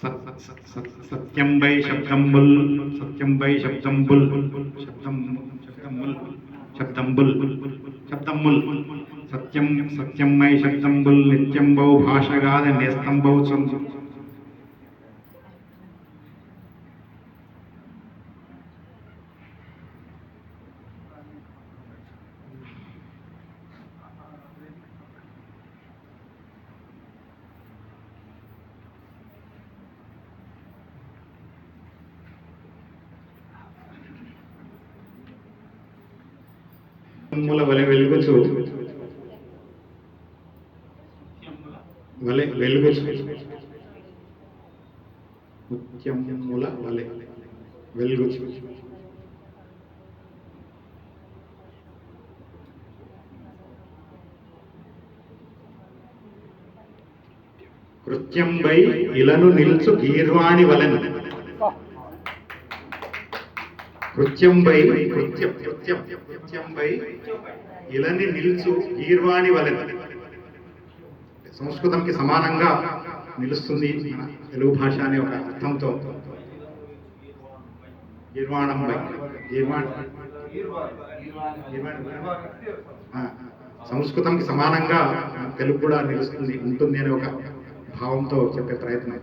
Satyam by శబ్దంబుల్, Satyam by శబ్దంబుల్, శబ్దం శబ్దంబుల్, శబ్దంబుల్, శబ్దమ్ముల్, సత్యం సత్యం my శబ్దంబుల్, నిత్యం బౌ భాషగాద నేస్తం బౌ సంసు. వలె వెలుగుచు, వలె వెలుగుచు, ముత్యముల వలె వెలుగుచు, కృత్యంబై ఇలను నిల్చు గీర్వాణి వలెను. కృత్యంబై కృత్యం కృత్యం కృత్యంబై ఇలని నిల్చు గీర్వాణి వలెను. సంస్కృతంకి సమానంగా నిలుస్తుంది మన తెలుగు భాష అనే ఒక అర్థంతో. గీర్వాణంబై సంస్కృతంకి సమానంగా తెలుగు కూడా నిలుస్తుంది ఉంటుంది అనే ఒక భావంతో చెప్పే ప్రయత్నం.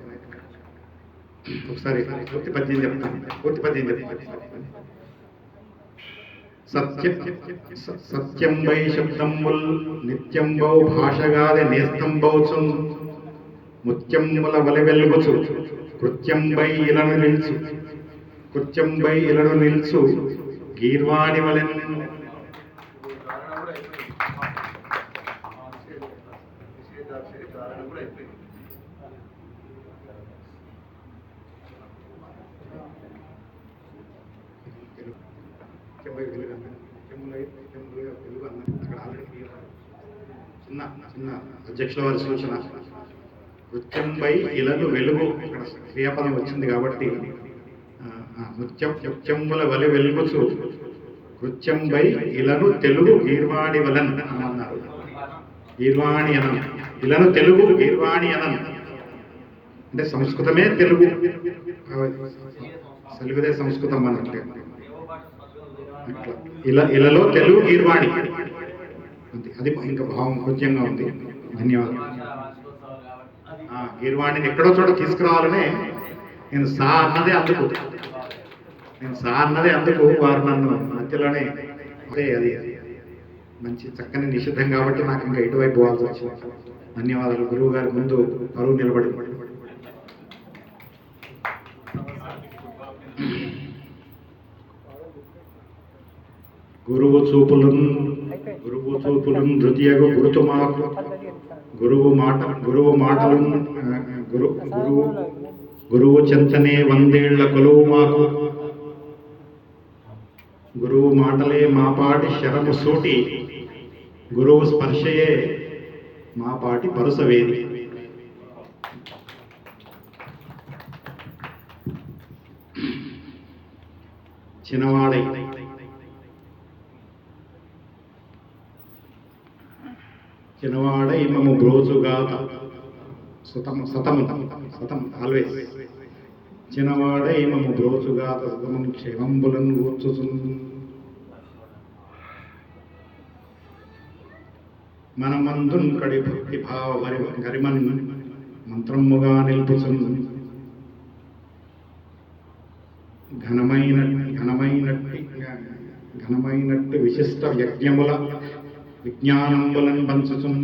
ఒకసారి పూర్తి పద్యం చెప్తాను. సత్యం బై శబ్దంబుల్, నిత్యం బౌ భాషగాది నేస్తం బౌచున్, ముత్యముల వలె వెలుగుచు, కృత్యం బై ఇలను నిల్చు, కృత్యం బై ఇలను నిల్చు గీర్వాణి వలె. చిన్న చిన్న అధ్యక్షుల వారి సూచన, కృత్యంపై ఇలను వెలుగు, ఇక్కడ క్రియాపదం వచ్చింది కాబట్టి ముత్యముల వలె వెలుగుచు, కృత్యంపై ఇలను తెలుగు గీర్వాణి వలన్ అన్నారు. గీర్వాణి అనం, ఇలను తెలుగు గీర్వాణి అనం అంటే సంస్కృతమే తెలుగు, తెలుగుదే సంస్కృతం అన్నట్టు. ఇలలో తెలుగు గీర్వాణి, అది ఇంకా భావం కొంచెంగా ఉంది. ధన్యవాదాలు. గీర్వాణిని ఎక్కడో చోట తీసుకురావాలనే నేను సా అన్నదే అందుకు వారు నన్ను మధ్యలోనే అదే అది మంచి చక్కని నిషిద్ధం కాబట్టి నాకు ఇంకా ఇటువైపు పోవాల్సి వచ్చింది. ధన్యవాదాలు. గురువు గారి ముందు పరువు నిలబడి గురువు చూపులను ధృతియగు గురుతు మాకు, గురువు మాటలు గురువు చింతనే వందేళ్ల కొలువు మాకు, గురువు మాటలే మాపాటి శరము సూటి, గురువు స్పర్శయే మాపాటి పరుసవేది. చిన్నవాడై మము బ్రోచుగాత, సతం ఆల్వేస్. చిన్నవాడై మము బ్రోచుగాత సతమం క్షేమంబులను కూర్చుచున్, మనమందున్ కడి భక్తి భావ గరిమన్ మంత్రముగా నిల్పుచున్, ఘనమైనట్టి విశిష్ట యజ్ఞముల విజ్ఞానంబులను పంచుచున్.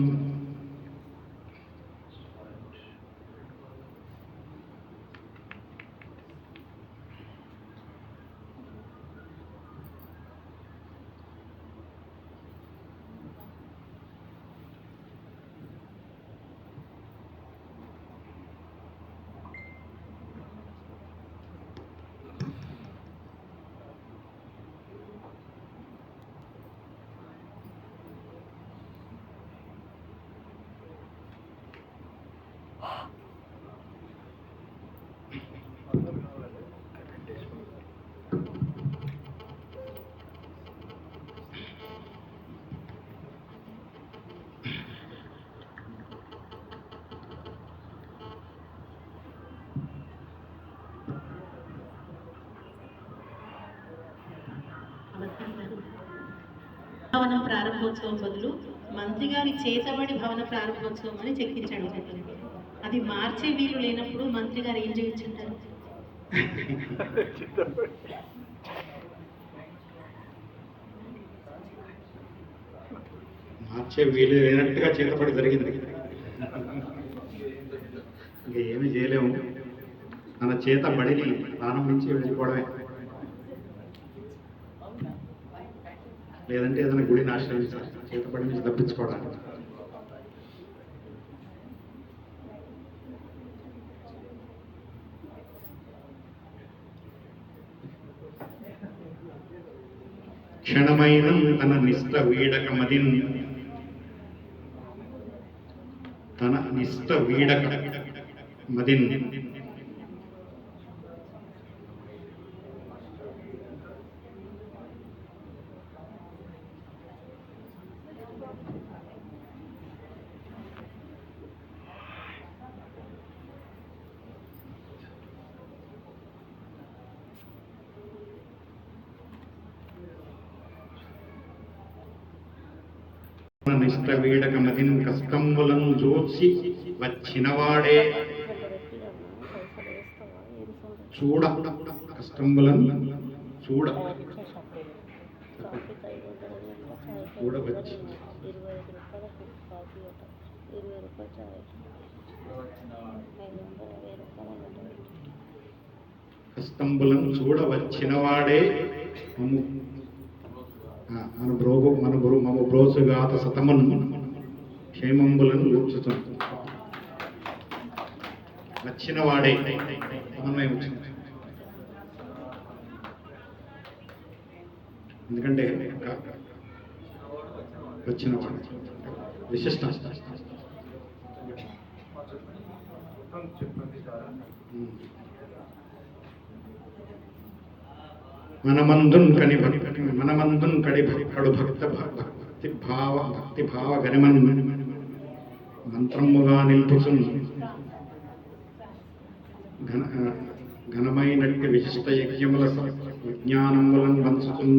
భవనం ప్రారంభోత్సవం బదులు మంత్రి గారి చేతబడి భవన ప్రారంభోత్సవం అని చెక్కించాడు. అది మార్చే వీలు లేనప్పుడు మంత్రి గారు ఏం చేయొచ్చుంటారు? మార్చే వీలు లేనట్టుగా చేతపడి జరిగింది. ఇంకా ఏమి చేయలేము. మన చేత బడిని ప్రారంభించి వెళ్ళిపోవడమే. లేదంటే ఏదైనా గుడిని ఆశ్రయించాలి చేతబడి నుంచి తప్పించుకోవడానికి. క్షణమైన తన నిష్ట వీడక మదిన్, తన నిష్ట వీడక మదిన్ నిష్ట వీడక మదిన్ కష్టంబులం జోచి వచ్చినవాడే చూడ, కష్టంబులం చూడ చూడవచ్చి కష్టంబులం చూడవచ్చినవాడే మము బ్రోసుగాత సతమన్ క్షేమంబులను కూర్చుతాం. వచ్చిన వాడే సమన్వయం వచ్చింది. ఎందుకంటే వచ్చిన వాడు విశిష్టం. మనమందున్ కడి భక్తుడు భక్తి భావ గరిమన్ మంత్రముగా నిల్పుచున్ ఘనమైనట్టి విశిష్ట యజ్ఞముల విజ్ఞానములను పంచుచున్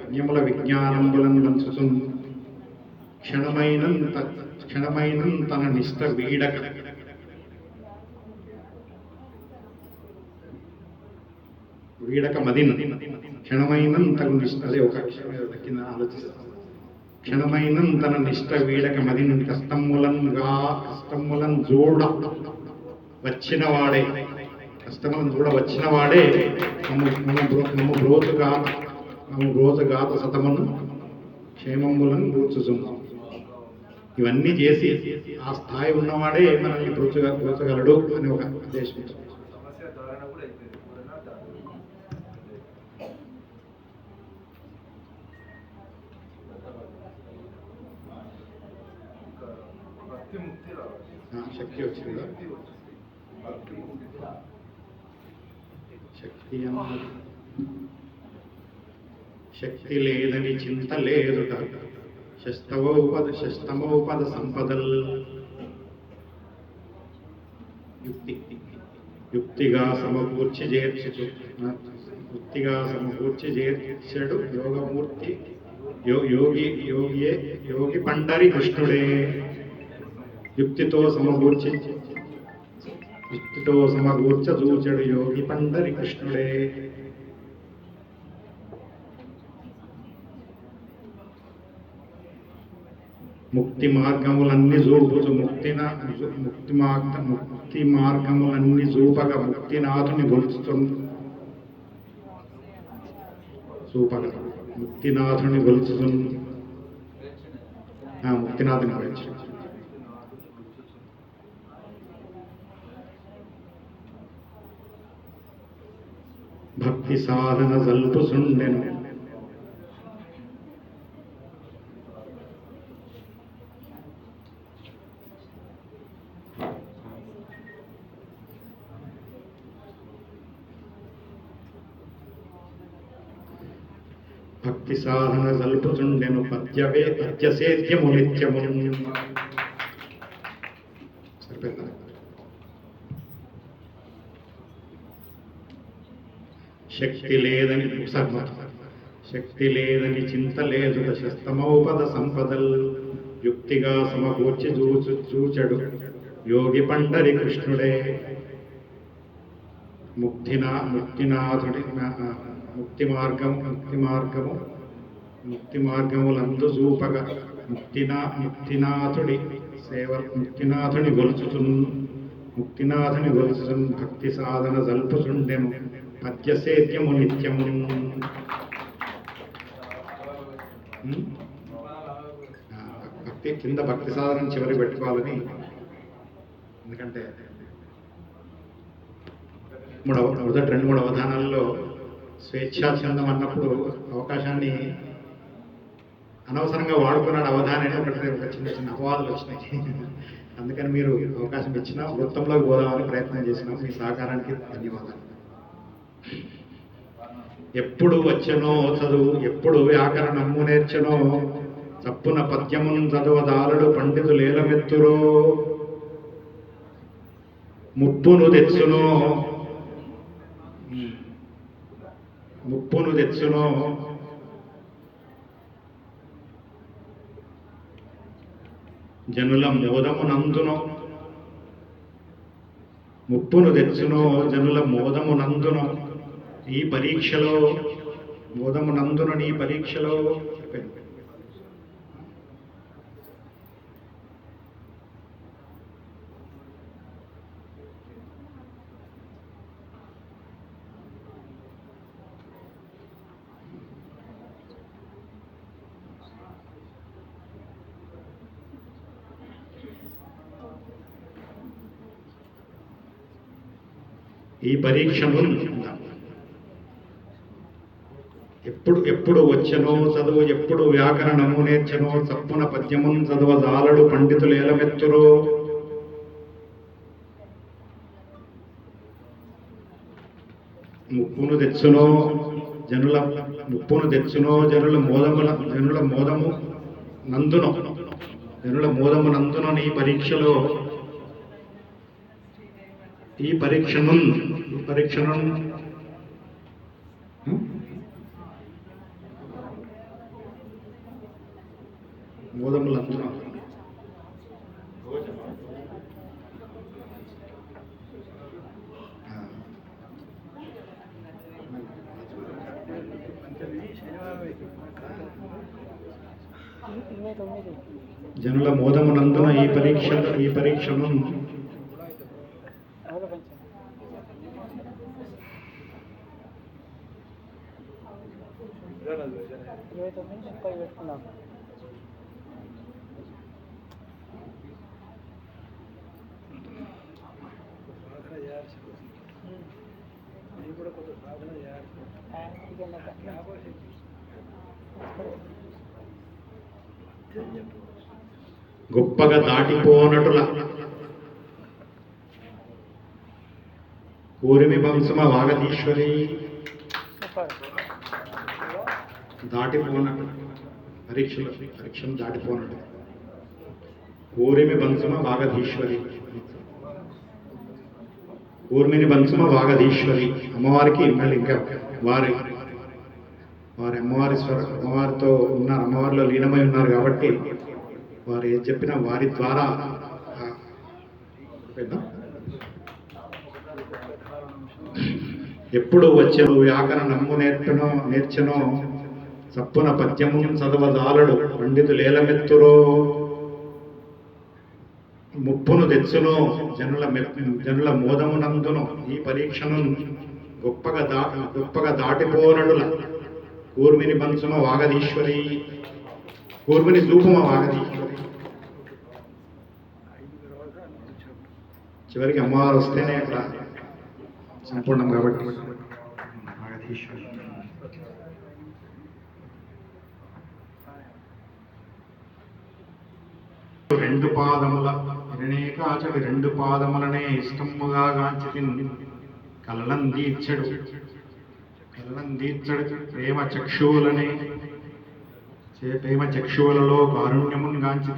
యజ్ఞముల విజ్ఞానములను పంచుచున్ క్షణమైన తన నిష్ట వీడక మదిన్ క్షణమైన తన నిష్ట, అదే ఒక కింద ఆలోచిస్తాను. క్షణమైన తన నిష్ట వీడక మదిన్ కష్టములను చూడ వచ్చినవాడే, కష్టములను చూడ వచ్చినవాడే మము బ్రోజుగాత సతమను క్షేమములను కూర్చుచున్నాం. ఇవన్నీ చేసి ఆ స్థాయి ఉన్నవాడే మనల్ని బ్రోచగలడు అని ఒక ఉద్దేశం. శక్తి వచ్చిందా? శక్తి లేదని చింత లేదుట శస్తమోపద సంపదల్ యుక్తిగా సమకూర్చి చేర్చడు యోగమూర్తి యోగి పండరి కృష్ణుడే. యుక్తితో సమకూర్చ చూచడు యోగి పండరి కృష్ణుడే. ముక్తి మార్గములన్నీ చూపుచు ముక్తి మార్గములన్నీ చూపగా ముక్తినాథుని గొలుచుతుంది. ముక్తినాథుని గొలుచుతుంది. ముక్తినాథుని గొలుచు భక్తి సాధన జల్పుసుండెను. భక్తి సాధన జల్పుచుండెను పద్యసేద్యము నిత్యము. శక్తి లేదని శక్తి లేదని చింత లేదు దశస్తమౌపద సంపదల్ యుక్తిగా సమకూర్చి చూచడు యోగి పండరి కృష్ణుడే ముక్తినాథుడి ముక్తి మార్గములందు చూపగా ముక్తినాథుడి సేవ ముక్తినాథుని గొలుచుచున్ భక్తి సాధన జల్పుచుండెను పద్యసేద్యము నిత్యము. భక్తి కింద భక్తి సాధన చివరి పెట్టుకోవాలని, ఎందుకంటే మొదటి 2-3 అవధానాల్లో స్వేచ్ఛాఛందం అన్నప్పుడు అవకాశాన్ని అనవసరంగా వాడుకున్నాడు అవధానాన్ని ఒక చిన్న అపవాదాలు వచ్చినాయి. అందుకని మీరు అవకాశం ఇచ్చిన వృత్తంలోకి పోదామని ప్రయత్నం చేసినాం. మీ సహకారానికి ధన్యవాదాలు. ఎప్పుడు వచ్చనో చదువు ఎప్పుడు వ్యాకరణము నేర్చనో చప్పున పద్యమున్ చదువదాలడు పండితులేలమెత్తురో ముప్పును తెచ్చునో జనుల మోదమునందునో ముప్పును తెచ్చునో జనుల మోదమునందునో ఈ పరీక్షలో మోదమునందున నీ పరీక్షలో ఈ పరీక్షను ఎప్పుడు వచ్చనో చదువు ఎప్పుడు వ్యాకరణము నేర్చనో చప్పున పద్యమున్ చదువజాలడు పండితులేలమెత్తురో ముప్పును తెచ్చునో జనుల మోదము నందునో నీ పరీక్షలో ఈ పరీక్షను మోదములందున జనుల మోదమునందున ఈ పరీక్షను గొప్పగా దాటిపోనటుల కూరిమి వంశమ వాగదీశ్వరి దాటిపోనట్టు పరీక్షను దాటిపోనట్టు కూరిమి వంశమ వాగధీశ్వరి కూర్మిని వంశమ వాగధీశ్వరి అమ్మవారికి మళ్ళీ ఇంకా వారి అమ్మవారితో ఉన్నారు, అమ్మవారిలో లీనమై ఉన్నారు కాబట్టి వారు ఏం చెప్పినా వారి ద్వారా ఎప్పుడు వచ్చే వ్యాకరణము నేర్చనో చప్పున పద్యము చదవజాలడు పండితులేలమెత్తురో ముప్పును తెచ్చునో జనుల మోదమునందును ఈ పరీక్షను గొప్పగా దాటిపోనడుల కూర్మిని పంచుమ వాగదీశ్వరి కూర్మిని చూపుమ వాగదీశ్వరి. చివరికి అమ్మవారు వస్తేనే అక్కడ సంపూర్ణం కాబట్టి వాగదీశ్వరి. రెండు పాదముల ఇరణేకాచడి రెండు పాదములనే ఇష్టముగా గాంచి కలలం దీర్చడు ప్రేమ చక్షువులలో కారుణ్యమును గాంచి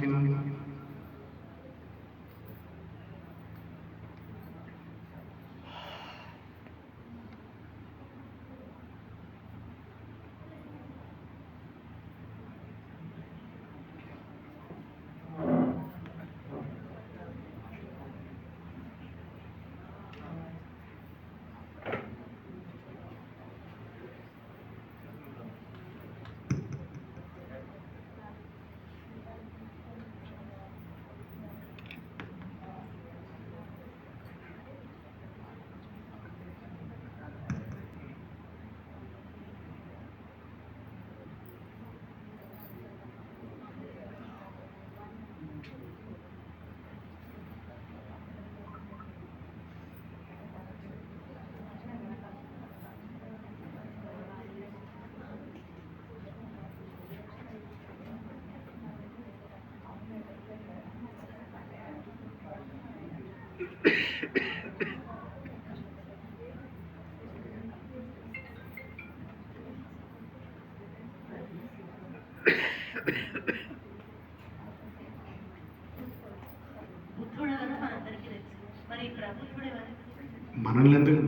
ప్రభుత్వుడు ఎవరు?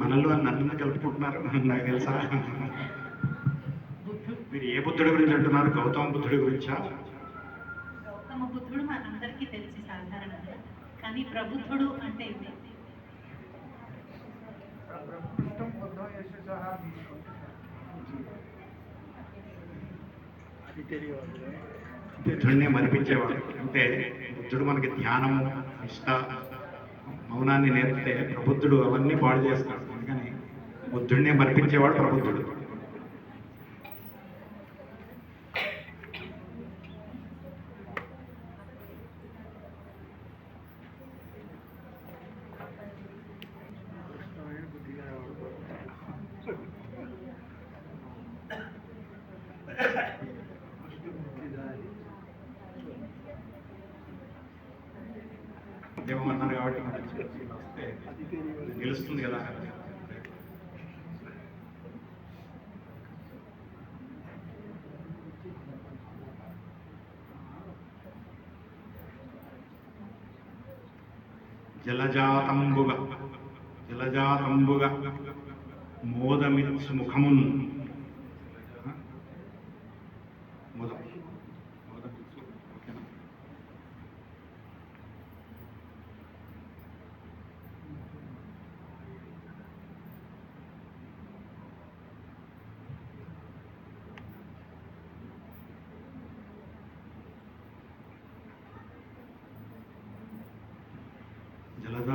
మనల్లో నన్ను కలుపుకుంటున్నారు నాకు తెలుసా. మీరు ఏ బుద్ధుడి గురించి అంటున్నారు? గౌతమ బుద్ధుడి గురించా? గౌతమ బుద్ధుడు మనందరికీ తెలిసి సాధారణంగా, కానీ ప్రబుద్ధుడు అంటే ఏంటి? బుద్ధుడిని మరిపించేవాడు. అంటే బుద్ధుడు మనకి ధ్యానము, నిష్ట, మౌనాన్ని నేర్పితే ప్రబుద్ధుడు అవన్నీ పాడు చేస్తాడు. అందుకని బుద్ధుడిని మరిపించేవాడు ప్రబుద్ధుడు. దేవమన్నారు కాబట్టి వస్తే తెలుస్తుంది కదా. జలజాతంబుగ మోదమిత్సు ముఖమున్ మోదమిత్సు ఓకేనా? జలజ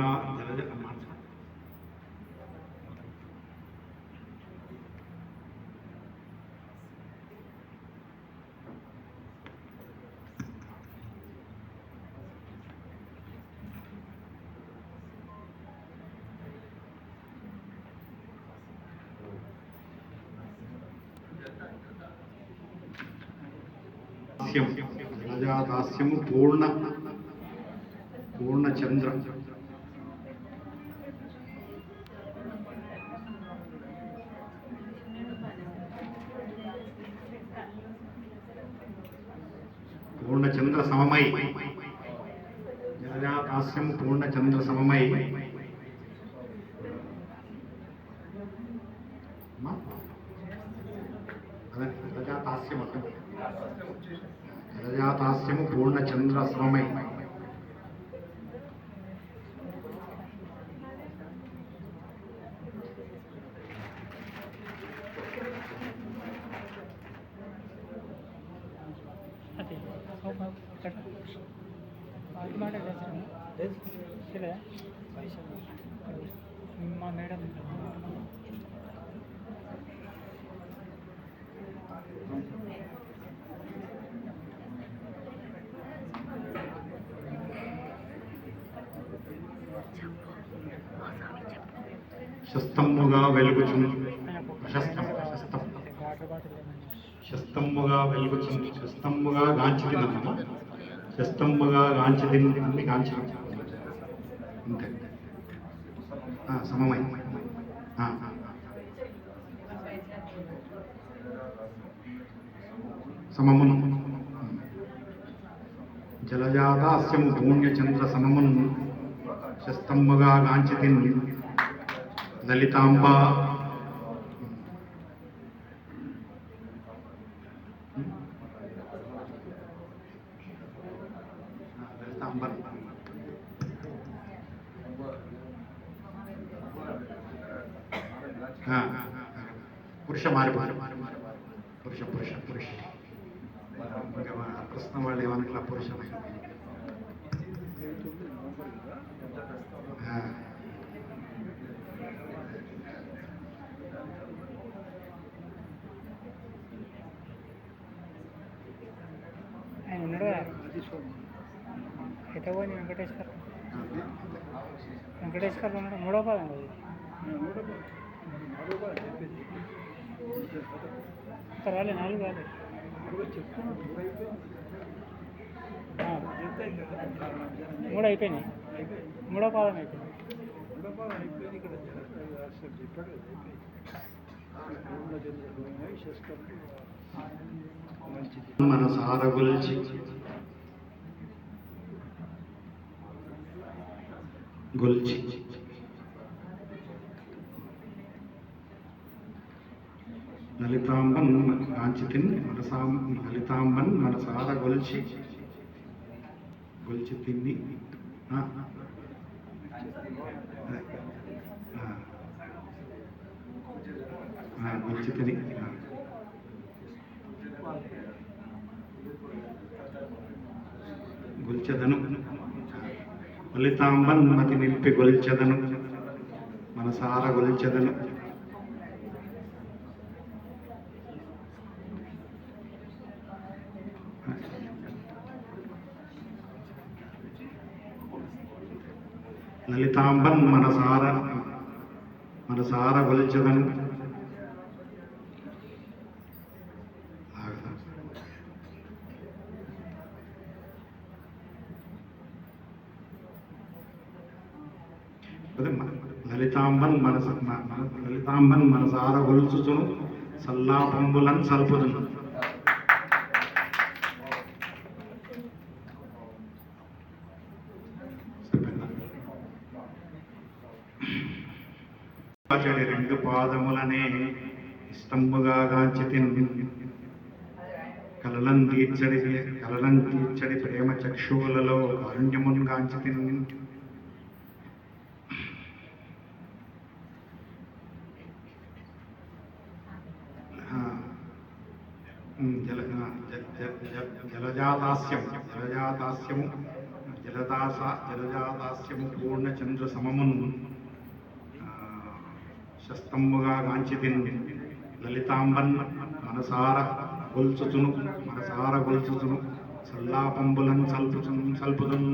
జలజాదాస్యము పూర్ణచంద్ర పూర్ణచంద్ర సమమై, జలజాదాస్యము పూర్ణచంద్ర సమమై జలజాతాస్యము పూర్ణచంద్ర సమమై మా మేడం శస్తముగా వెలుగుచుంది. శస్తముగా వెలుగుచుంది. శస్తముగా గాంచితినమ్మ. శస్తముగా గాంచితిని గాంచి అంతే. సమమై సమమును జలజాదాస్యము పూర్ణచంద్ర సమమును శస్తముగా గాంచితిన్ లలితాంబ పురుష మారిపోయి పురుష ఇంకా కృష్ణ వాళ్ళు ఏమన్నా పురుషమే. ఆయన ఉన్నాడు ఎట పోయి వెంకటేశ్వర ఉన్నాడు. మూడో పదం రాలే, 4 రాలే. 3 అయిపోయినాయి. మూడో పాదం అయిపోయింది. మన సారగుల్చి గొల్చి లలితాంబన్ కాంచితిన్ మనసాం లలితాంబన్ మనసార గొల్చి గొల్చి తిన్ని గొల్చి తిని గొల్చెదను లలితాంబన్ మతి నింపి గొల్చెదను మనసార గొల్చెదను లలితాంబన్ మనసార గొల్చెదను లలితాంబన్ మనసార గొల్చుచును సల్లాపంబులన్ సల్పుదును రెండు పాదములనే ఇష్టంబుగా గాంచితిన్ కలలం తీర్చడి ప్రేమ చక్షువులలో కారుణ్యమున్ గాంచితిన్ జలజాతాస్యము పూర్ణచంద్ర సమమును శస్తంబుగా గాంచితిన్ లలితాంబన్ మనసార గొల్చుచును సల్లాపంబులను సల్పుదున్